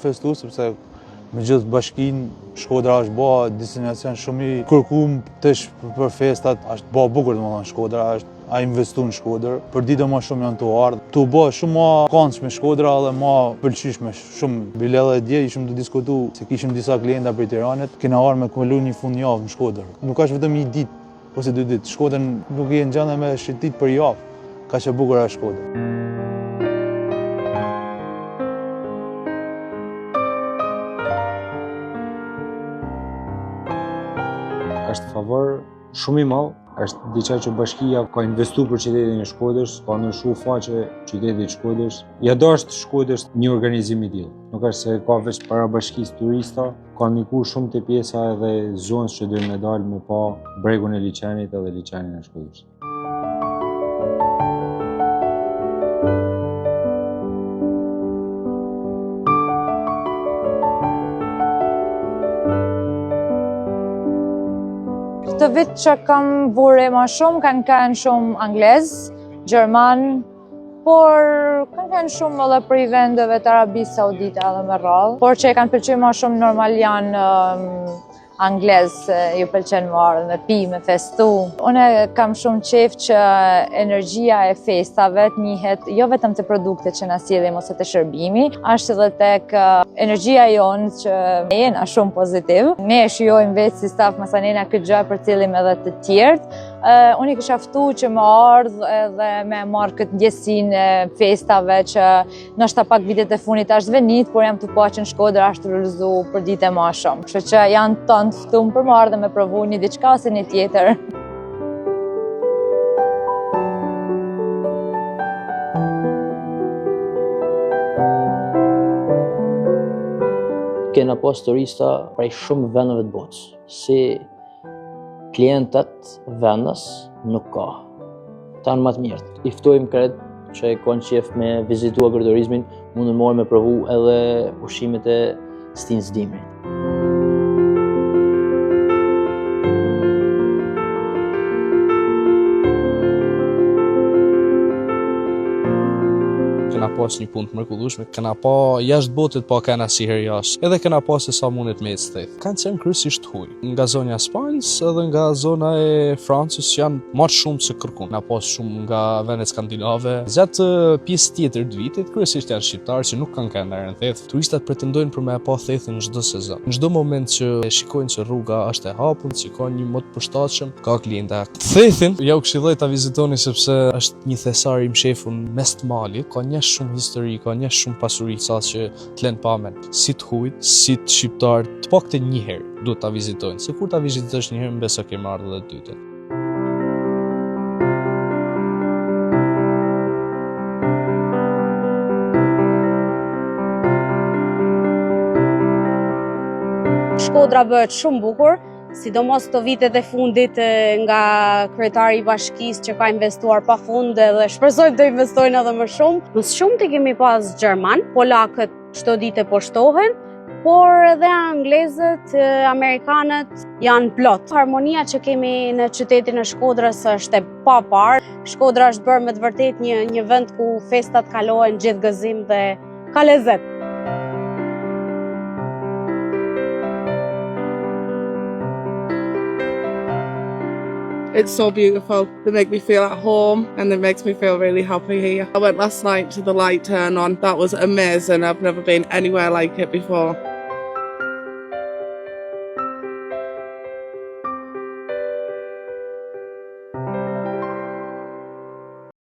festu sepse me gjithë bashkinë Shkodra është bërë destinacion shumë i kërkuar tash për festat, është bërë bukur domethënë Shkodra, a investu në Shkodër. Për ditë më shumë janë të ardhur. Tu bë shumë më këndshme Shkodra dhe më pëlqyeshme. Shumë biledhe dje ishim të diskutu se kishim disa klienta prej Tiranit, kena ardhur me kalu një fundjavë në Shkodër. Nuk është vetëm një ditë ose 2 ditë. Shkodër nuk je ngjane me shitit për javë. Kaq e bukur është Shkodër. Është favor shumë i madh, është diçka që bashkia ka investu për qytetin e Shkodrës, ka ndryshu faqe qytetit Shkodrës. Ja dashur Shkodrës një organizim i tillë. Nuk është se ka veç para bashkisë turista, ka ndikuar shumë te pjesa edhe zonës që duhen me dalë me pa bregun e liçenit edhe liçenin e Shkodrës. Këtë vit që kam vure ma shumë, kanë shumë anglez, gjerman, por kanë shumë edhe për i vendeve të Arabisë Saudite edhe me radhë. Por që e kanë pëlqyer ma shumë normal janë anglez, ju pëlqen më ardhë me pi, me festu. Unë kam shumë qejf që energjia e festave njihet jo vetëm te produktet që na sillim ose te shërbimi, ashtu edhe tek energjia jonë që jena shumë pozitiv. Ne e shijojmë vetë si staf Masanena këtë gjë për cilin edhe të tjerët. Unë i kisha ftu që më ardhë edhe me marrë këtë ndjesinë e festave që ndoshta pak vitet e fundit është venit, por jam të pa që në Shkodër është realizu për ditë më shumë. Kështu që janë tonë të ftuar për më ardhë me provu një diçka ose një tjetër. Kena pas turista prej shumë vendeve të botës, si klientët vendës nuk ka. Tanë më të mirët. I ftojmë krejt që e kanë qef me vizitu agroturizmin, mundën morë me provu edhe ushqimet e Stinës Dimrit. Kena pas një punë të mrekullueshme, kena pa jashtë botit pa kena si herë jashtë, edhe kena pas se sa mundet me ecë. Kanë qenë kryesisht huj. Nga zona e Spanjës edhe nga zona e Francës janë më shumë se kërkun. Na pas shumë nga vendet skandinave. Gjatë pjesë tjetër të vitit, kryesisht janë shqiptarë që nuk kanë kënë në theth. Turistat pretendojnë për me pa thethin në çdo sezon. Në çdo moment që shikojnë që rruga është e hapur, që ka një mod të përshtatshëm, ka klienta. Thethin ja u këshilloj ta vizitoni sepse është një thesar i mshefun mes të malit, ka një shumë histori, ka një shumë pasuri sa që t'len pamen. Si të hujt, si të shqiptar, të paktën një herë duhet ta vizitojnë. Se kur ta vizitosh një herë, mbesa ke marrë edhe të dytën. Shkodra bëhet shumë bukur, sidomos të vitet e fundit nga kryetari i bashkisë që ka investuar pafund dhe shpresojmë të investojnë edhe më shumë. Më shumë të kemi pas gjerman, polakët çdo ditë poshtohen, por edhe anglezët, amerikanët janë plot. Harmonia që kemi në qytetin e Shkodrës është e papar. Shkodra është bërë me të vërtet një vend ku festat kalohen gjithë gëzim dhe ka lezet. It's so beautiful. They make me feel at home and it makes me feel really happy here. I went last night to the light turn on. That was amazing. I've never been anywhere like it before.